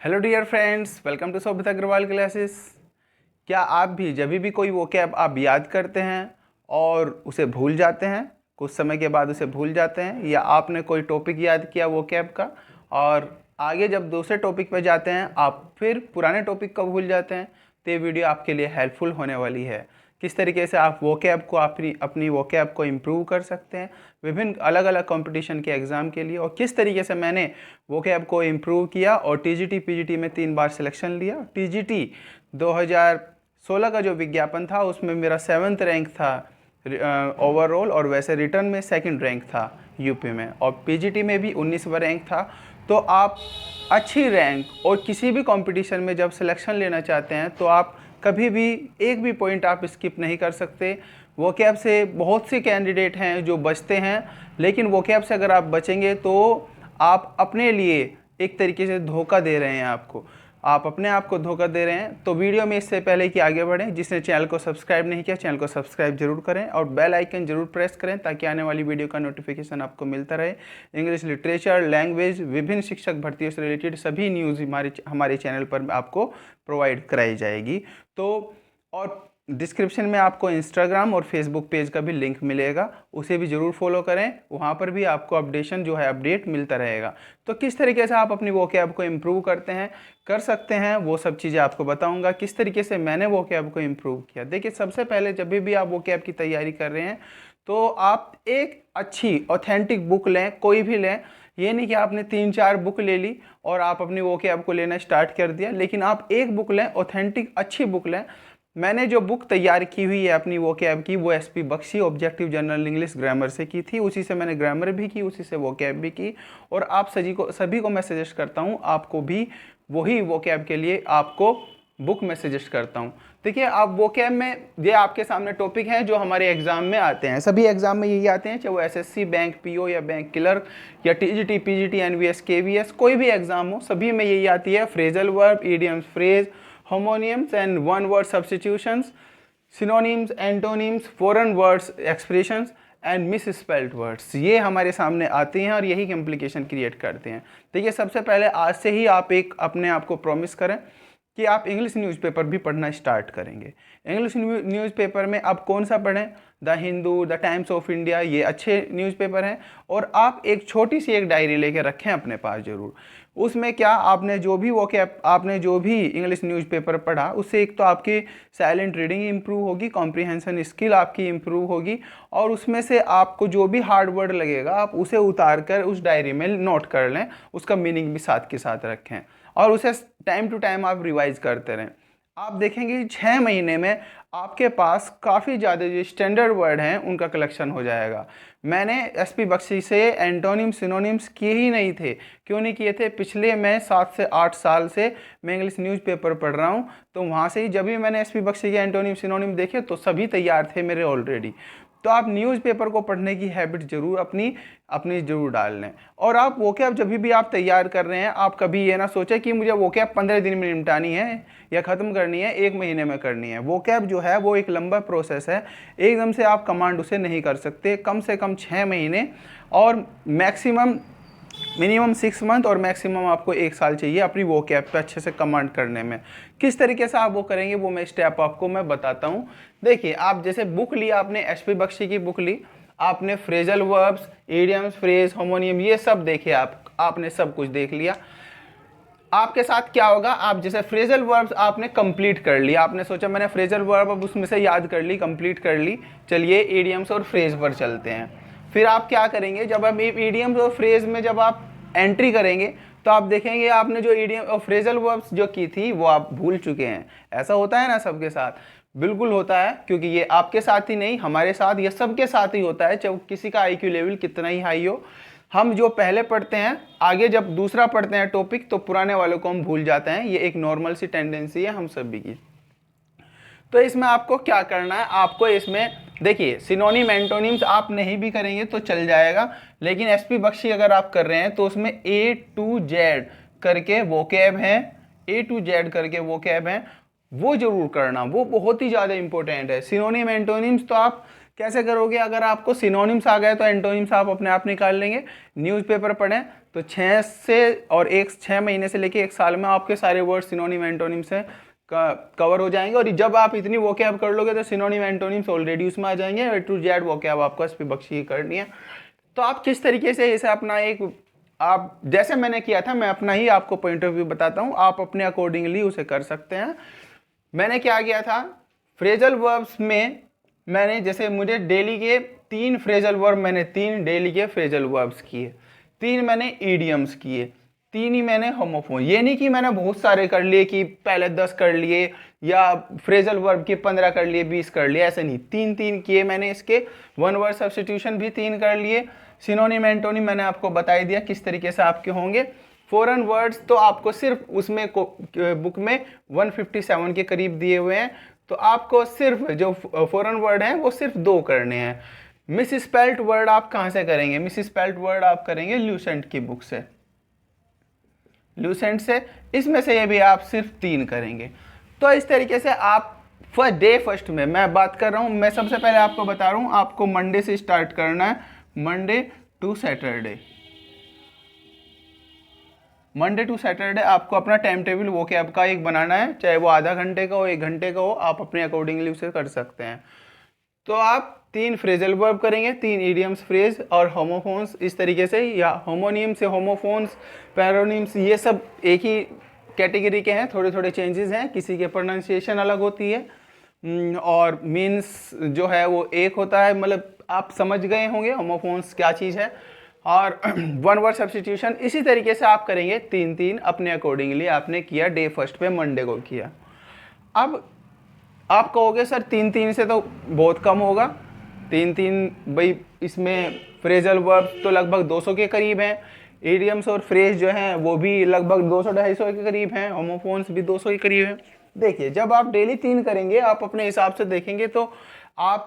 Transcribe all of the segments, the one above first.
Hello dear friends, welcome to Saubhit Agarwal classes. क्या आप भी जब भी कोई वोकैब आप याद करते हैं और उसे भूल जाते हैं, कुछ समय के बाद उसे भूल जाते हैं, या आपने कोई टॉपिक याद किया वोकैब का और आगे जब दूसरे टॉपिक पर जाते हैं आप फिर पुराने टॉपिक को भूल जाते हैं, तो ये वीडियो आपके लिए हेल्पफुल होने वाली है। किस तरीके से आप वोकैब को अपनी वोकैब को इम्प्रूव कर सकते हैं विभिन्न अलग अलग कंपटीशन के एग्ज़ाम के लिए, और किस तरीके से मैंने वोकैब को इम्प्रूव किया और टीजीटी पीजीटी में 3 बार सिलेक्शन लिया। टीजीटी 2016 का जो विज्ञापन था उसमें मेरा 7th रैंक था ओवरऑल, और वैसे रिटर्न में 2nd रैंक था यूपी में, और पीजीटी में भी 19वां रैंक था। तो आप अच्छी रैंक और किसी भी कंपटीशन में जब सिलेक्शन लेना चाहते हैं तो आप कभी भी एक भी पॉइंट आप स्किप नहीं कर सकते। वोकैब से बहुत से कैंडिडेट हैं जो बचते हैं, लेकिन वोकैब से अगर आप बचेंगे तो आप अपने लिए एक तरीके से धोखा दे रहे हैं, आप अपने आप को धोखा दे रहे हैं। तो वीडियो में इससे पहले कि आगे बढ़ें, जिसने चैनल को सब्सक्राइब नहीं किया चैनल को सब्सक्राइब जरूर करें और बेल आइकन जरूर प्रेस करें ताकि आने वाली वीडियो का नोटिफिकेशन आपको मिलता रहे। इंग्लिश लिटरेचर, लैंग्वेज, विभिन्न शिक्षक भर्तियों से रिलेटेड सभी न्यूज़ हमारे चैनल पर आपको प्रोवाइड कराई जाएगी। तो और डिस्क्रिप्शन में आपको इंस्टाग्राम और फेसबुक पेज का भी लिंक मिलेगा, उसे भी ज़रूर फॉलो करें, वहाँ पर भी आपको अपडेशन जो है अपडेट मिलता रहेगा। तो किस तरीके से आप अपनी वोकैब को इम्प्रूव कर सकते हैं वो सब चीज़ें आपको बताऊंगा, किस तरीके से मैंने वोकैब को इम्प्रूव किया। देखिए, सबसे पहले जब भी आप वोकैब की तैयारी कर रहे हैं तो आप एक अच्छी ऑथेंटिक बुक लें, कोई भी लें। ये नहीं कि आपने 3-4 बुक ले ली और आप अपनी वोकैब को लेना स्टार्ट कर दिया, लेकिन आप एक बुक लें, ऑथेंटिक अच्छी बुक लें। मैंने जो बुक तैयार की हुई है अपनी वोकैब की, वो SP Bakshi objective general English grammar से की थी। उसी से मैंने ग्रामर भी की, उसी से वोकैब भी की, और आप सभी को मैं सजेस्ट करता हूँ आपको भी वही वोकैब के लिए आपको बुक मैं सजेस्ट करता हूँ। देखिए, आप वोकैब में ये आपके सामने टॉपिक हैं जो हमारे एग्जाम में आते हैं, सभी एग्जाम में यही आते हैं, चाहे वो एसएससी, बैंक पीओ या बैंक क्लर्क या टीजीटी पीजीटी एनवीएस केवीएस, कोई भी एग्जाम हो, सभी में यही आती है। Phrasal verb, idioms, phrase, homonyms and one word substitutions, synonyms, antonyms, foreign words, expressions and misspelled words, ये हमारे सामने आते हैं और यही कॉम्प्लिकेशन क्रिएट करते हैं। देखिए, सबसे पहले आज से ही आप अपने आप को प्रॉमिस करें कि आप इंग्लिश न्यूज़पेपर भी पढ़ना स्टार्ट करेंगे। इंग्लिश न्यूज़पेपर में आप कौन सा पढ़ें? The Hindu, the times of India, ये अच्छे न्यूज़पेपर हैं। और आप एक छोटी सी एक डायरी लेके रखें अपने पास ज़रूर। उसमें क्या आपने जो भी इंग्लिश न्यूज़पेपर पढ़ा, उससे एक तो आपकी साइलेंट रीडिंग इंप्रूव होगी, कॉम्प्रिहेंशन स्किल आपकी इंप्रूव होगी, और उसमें से आपको जो भी हार्ड वर्ड लगेगा आप उसे उतार कर उस डायरी में नोट कर लें, उसका मीनिंग भी साथ के साथ रखें, और उसे टाइम टू टाइम आप रिवाइज करते रहें। आप देखेंगे 6 महीने में आपके पास काफ़ी ज़्यादा जो स्टैंडर्ड वर्ड हैं उनका कलेक्शन हो जाएगा। मैंने एसपी बख्शी से एंटोनिम सिनोनिम्स किए ही नहीं थे। क्यों नहीं किए थे? पिछले मैं 7 से 8 साल से मैं इंग्लिश न्यूज़पेपर पढ़ रहा हूँ, तो वहाँ से ही जब भी मैंने एसपी बख्शी के एंटोनिम सिनोनिम देखे तो सभी तैयार थे मेरे ऑलरेडी। तो आप न्यूज़पेपर को पढ़ने की हैबिट जरूर अपनी जरूर डाल लें। और आप वोकैब जब भी आप तैयार कर रहे हैं, आप कभी ये ना सोचें कि मुझे वोकैब 15 दिन में निपटानी है या ख़त्म करनी है, 1 महीने में करनी है। वोकैब जो है वो एक लंबा प्रोसेस है, एकदम से आप कमांड उसे नहीं कर सकते। कम से कम 6 महीने और मिनिमम 6 मंथ और मैक्सिमम आपको 1 साल चाहिए अपनी वोकैब पे अच्छे से कमांड करने में। किस तरीके से आप वो करेंगे वो मैं स्टेप आपको मैं बताता हूँ। देखिए, आप जैसे बुक ली, आपने एसपी बख्शी की बुक ली, आपने फ्रेजल वर्ब्स, इडियम्स, फ्रेज, होमोनियम, ये सब देखे, आपने सब कुछ देख लिया। आपके साथ क्या होगा? आप जैसे फ्रेजल वर्ब्स आपने कंप्लीट कर लिया, आपने सोचा मैंने फ्रेजल वर्ब अब उसमें से याद कर ली, कंप्लीट कर ली, चलिए इडियम्स और फ्रेज पर चलते हैं। फिर आप क्या करेंगे? जब आप इडियम्स और फ्रेज में जब आप एंट्री करेंगे तो आप देखेंगे आपने जो इडियम और फ्रेजल वर्ब्स जो की थी वो आप भूल चुके हैं। ऐसा होता है ना सबके साथ? बिल्कुल होता है, क्योंकि ये आपके साथ ही नहीं, हमारे साथ, ये सबके साथ ही होता है, चाहे किसी का आईक्यू लेवल कितना ही हाई हो। हम जो पहले पढ़ते हैं, आगे जब दूसरा पढ़ते हैं टॉपिक, तो पुराने वालों को हम भूल जाते हैं। ये एक नॉर्मल सी टेंडेंसी है हम सभी की। तो इसमें आपको क्या करना है? आपको इसमें देखिए, सिनोनिम एंटोनिम्स आप नहीं भी करेंगे तो चल जाएगा, लेकिन एसपी बख्शी अगर आप कर रहे हैं तो उसमें A to Z करके वोकैब है, A to Z करके वोकैब है, वो जरूर करना, वो बहुत ही ज़्यादा इंपॉर्टेंट है। सिनोनिम एंटोनिम्स तो आप कैसे करोगे? अगर आपको सिनोनिम्स आ गए तो एंटोनिम्स आप अपने आप निकाल लेंगे। न्यूज़पेपर पढ़ें, तो 6 से और 6 महीने से लेके 1 साल में आपके सारे वर्ड सिनोनिम एंटोनिम से कवर हो जाएंगे। और जब आप इतनी वोकैब कर लोगे तो सिनोनिम एंटोनिम्स ऑलरेडी उसमें आ जाएंगे। ए टू जेड वोकैब आपको एसपी बख्शी ही करनी है। तो आप किस तरीके से इसे अपना आप जैसे मैंने किया था, मैं अपना ही आपको पॉइंट ऑफ व्यू बताता हूँ, आप अपने अकॉर्डिंगली उसे कर सकते हैं। मैंने क्या किया था, फ्रेजल वर्ब्स में मैंने जैसे मुझे डेली के 3 फ्रेजल वर्ब, मैंने 3 डेली के फ्रेजल वर्ब्स किए, 3 मैंने ईडियम्स किए, 3 ही मैंने होमोफोन। ये नहीं कि मैंने बहुत सारे कर लिए कि पहले 10 कर लिए या फ्रेजल वर्ब के 15 कर लिए, 20 कर लिए, ऐसे नहीं, 3 किए मैंने। इसके 1 वर्ड सब्स्टिट्यूशन भी 3 कर लिए। सिनोनिम एंटोनिम मैंने आपको बता ही दिया किस तरीके से आपके होंगे। फॉरेन वर्ड्स तो आपको सिर्फ उसमें बुक में 157 के करीब दिए हुए हैं, तो आपको सिर्फ जो फॉरेन वर्ड हैं वो सिर्फ 2 करने हैं। मिस स्पेल्ट वर्ड आप कहाँ से करेंगे, मिस स्पेल्ट वर्ड आप करेंगे ल्यूसेंट की बुक से, ल्यूसेंट से। इसमें से ये भी आप सिर्फ 3 करेंगे। तो इस तरीके से आप फर्स्ट में मैं बात कर रहा हूँ, मैं सबसे पहले आपको बता रहा हूँ, आपको मंडे से स्टार्ट करना है, Monday to Saturday. Monday to Saturday आपको अपना टाइम टेबल वोकैब का एक बनाना है, चाहे वो आधा घंटे का हो, 1 घंटे का हो, आप अपने अकॉर्डिंगली उसे कर सकते हैं। तो आप 3 फ्रेजल वर्ब करेंगे, 3 इडियम्स फ्रेज और होमोफोन्स इस तरीके से, या होमोनियम से होमोफोन्स, पैरोनिम्स, ये सब एक ही कैटेगरी के हैं, थोड़े थोड़े चेंजेस हैं, किसी के प्रोनाउंसिएशन अलग होती है और मीन्स जो है वो एक होता है, मतलब आप समझ गए होंगे होमोफोन्स क्या चीज़ है। और 1 वर्ड सब्स्टिट्यूशन इसी तरीके से आप करेंगे, 3 अपने अकॉर्डिंगली आपने किया, डे फर्स्ट पे मंडे को किया। अब आप कहोगे सर 3 से तो बहुत कम होगा, 3 भाई इसमें फ्रेजल वर्ब तो लगभग 200 के करीब हैं, इडियम्स और फ्रेज जो हैं वो भी लगभग 200-250 के करीब हैं, होमोफोन्स भी 200 के करीब हैं। देखिए जब आप डेली 3 करेंगे, आप अपने हिसाब से देखेंगे तो आप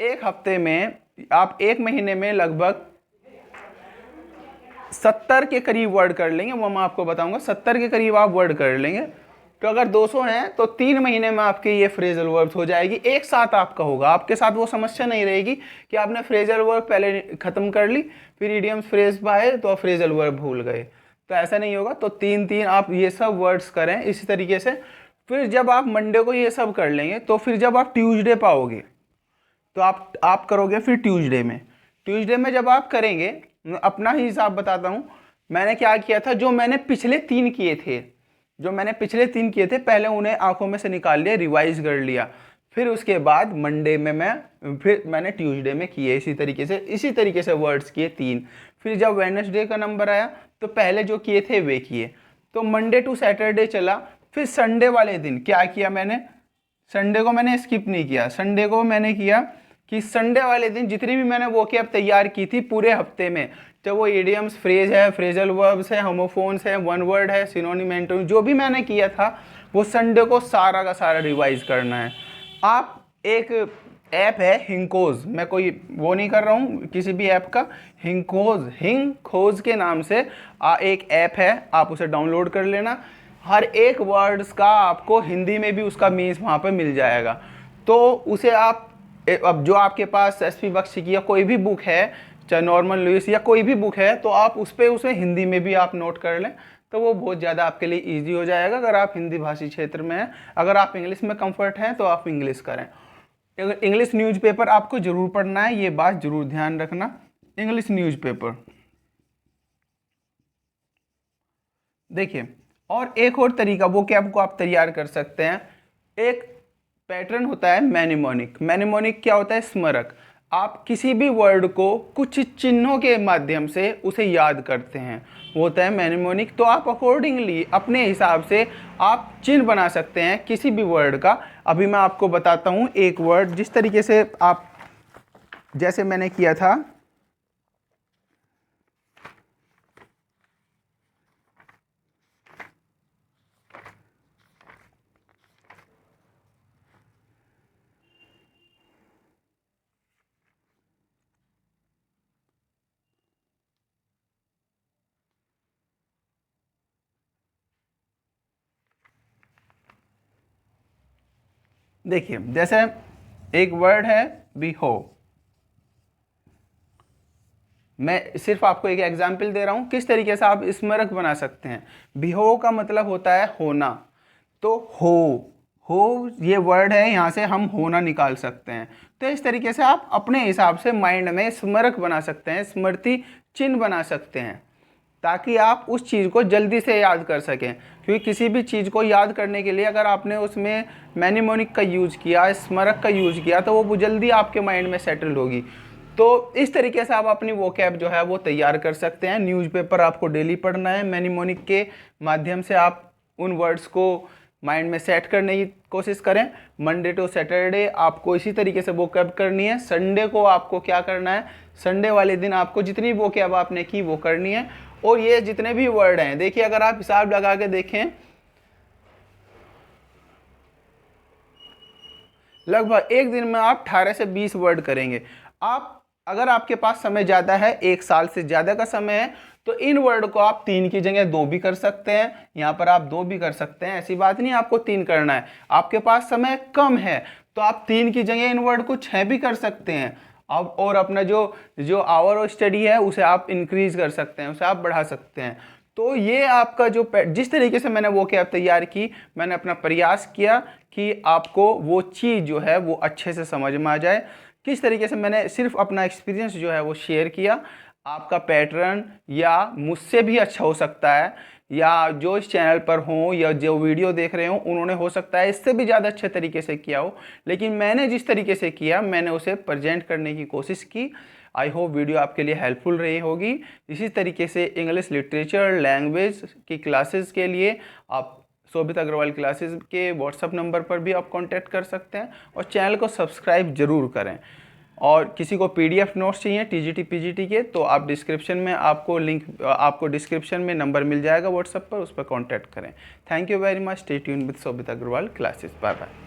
एक हफ्ते में, आप 1 महीने में लगभग 70 के करीब वर्ड कर लेंगे, वो मैं आपको बताऊंगा, 70 के करीब आप वर्ड कर लेंगे। तो अगर 200 हैं तो 3 महीने में आपके ये फ्रेजल वर्ब्स हो जाएगी, एक साथ आपका होगा, आपके साथ वो समस्या नहीं रहेगी कि आपने फ्रेजल वर्ब पहले खत्म कर ली, फिर इडियम्स फ्रेज पाए तो आप फ्रेजल वर्ब भूल गए, तो ऐसा नहीं होगा। तो 3 आप ये सब वर्ड्स करें इसी तरीके से। फिर जब आप मंडे को ये सब कर लेंगे तो फिर जब आप ट्यूसडे पाओगे तो आप करोगे फिर ट्यूसडे में जब आप करेंगे, अपना ही हिसाब बताता हूँ, मैंने क्या किया था, जो मैंने पिछले 3 किए थे, पहले उन्हें आंखों में से निकाल लिया, रिवाइज कर लिया, फिर उसके बाद मंडे में मैंने ट्यूसडे में किए इसी तरीके से वर्ड्स किए 3। फिर जब वेडनेसडे का नंबर आया तो पहले जो किए थे वे किए। तो मंडे टू सैटरडे चला। फिर संडे वाले दिन क्या किया मैंने, संडे को मैंने स्किप नहीं किया, संडे को मैंने किया कि संडे वाले दिन जितनी भी मैंने वोकैब तैयार की थी पूरे हफ्ते में, चाहे वो इडियम्स फ्रेज है, फ्रेजल वर्ब्स है, होमोफोन्स है, 1 वर्ड है, सिनोनिम एंटोनिम, जो भी मैंने किया था वो संडे को सारा का सारा रिवाइज करना है। आप एक ऐप है हिंगखोज, मैं कोई वो नहीं कर रहा हूँ किसी भी ऐप का, हिंगखोज के नाम से एक ऐप है, आप उसे डाउनलोड कर लेना। हर एक वर्ड्स का आपको हिंदी में भी उसका मीन्स वहाँ पर मिल जाएगा। तो उसे आप, अब जो आपके पास एसपी बख्शी की या कोई भी बुक है, चाहे नॉर्मन लुइस या कोई भी बुक है, तो आप उस पर उसे हिंदी में भी आप नोट कर लें, तो वो बहुत ज़्यादा आपके लिए इजी हो जाएगा अगर आप हिंदी भाषी क्षेत्र में हैं। अगर आप इंग्लिश में कंफर्ट हैं तो आप इंग्लिश करें। इंग्लिश न्यूज़पेपर आपको ज़रूर पढ़ना है, ये बात ज़रूर ध्यान रखना। इंग्लिश न्यूज़पेपर देखिए, और एक और तरीका वो कि आपको आप तैयार कर सकते हैं, एक पैटर्न होता है मैनिमोनिक क्या होता है, स्मरक। आप किसी भी वर्ड को कुछ चिन्हों के माध्यम से उसे याद करते हैं, वो होता है मैनिमोनिक। तो आप अकॉर्डिंगली अपने हिसाब से आप चिन्ह बना सकते हैं किसी भी वर्ड का। अभी मैं आपको बताता हूँ एक वर्ड, जिस तरीके से आप, जैसे मैंने किया था, देखिए जैसे एक वर्ड है बिहो, मैं सिर्फ आपको एक एग्जाम्पल दे रहा हूँ किस तरीके से आप स्मारक बना सकते हैं। बिहो का मतलब होता है होना, तो हो ये वर्ड है, यहाँ से हम होना निकाल सकते हैं। तो इस तरीके से आप अपने हिसाब से माइंड में स्मारक बना सकते हैं, स्मृति चिन्ह बना सकते हैं, ताकि आप उस चीज़ को जल्दी से याद कर सकें। क्योंकि किसी भी चीज़ को याद करने के लिए अगर आपने उसमें मैनिमोनिक का यूज़ किया, स्मारक का यूज़ किया, तो वो जल्दी आपके माइंड में सेटल होगी। तो इस तरीके से आप अपनी वोकैब जो है वो तैयार कर सकते हैं। न्यूज़पेपर आपको डेली पढ़ना है, मैनिमोनिक के माध्यम से आप उन वर्ड्स को माइंड में सेट करने की कोशिश करें। मंडे टू सैटरडे आपको इसी तरीके से वोकैब करनी है। संडे को आपको क्या करना है, संडे वाले दिन आपको जितनी वोकैब आपने की वो करनी है। और ये जितने भी वर्ड हैं, देखिए अगर आप हिसाब लगा के देखें, लगभग एक दिन में आप 18 से 20 वर्ड करेंगे। आप अगर आपके पास समय ज़्यादा है, 1 साल से ज़्यादा का समय है, तो इन वर्ड को आप 3 की जगह 2 भी कर सकते हैं। यहाँ पर आप 2 भी कर सकते हैं, ऐसी बात नहीं आपको 3 करना है। आपके पास समय कम है तो आप 3 की जगह इन वर्ड को 6 भी कर सकते हैं। अब और अपना जो आवर ऑफ स्टडी है उसे आप इंक्रीज कर सकते हैं, उसे आप बढ़ा सकते हैं। तो ये आपका जो जिस तरीके से मैंने वो क्या तैयार की, मैंने अपना प्रयास किया कि आपको वो चीज़ जो है वो अच्छे से समझ में आ जाए। किस तरीके से मैंने सिर्फ अपना एक्सपीरियंस जो है वो शेयर किया। आपका पैटर्न या मुझसे भी अच्छा हो सकता है, या जो इस चैनल पर हों या जो वीडियो देख रहे हों उन्होंने हो सकता है इससे भी ज़्यादा अच्छे तरीके से किया हो, लेकिन मैंने जिस तरीके से किया मैंने उसे प्रेजेंट करने की कोशिश की। आई होप वीडियो आपके लिए हेल्पफुल रही होगी। इसी तरीके से इंग्लिश लिटरेचर लैंग्वेज की क्लासेस के लिए आप शोभित अग्रवाल क्लासेस के व्हाट्सअप नंबर पर भी आप कांटेक्ट कर सकते हैं, और चैनल को सब्सक्राइब ज़रूर करें। और किसी को पीडीएफ नोट्स चाहिए टीजीटी पीजीटी के, तो आप डिस्क्रिप्शन में आपको डिस्क्रिप्शन में नंबर मिल जाएगा व्हाट्सएप पर, उस पर कांटेक्ट करें। Thank you very much. Stay tuned with Shobhit Agarwal classes. Bye bye.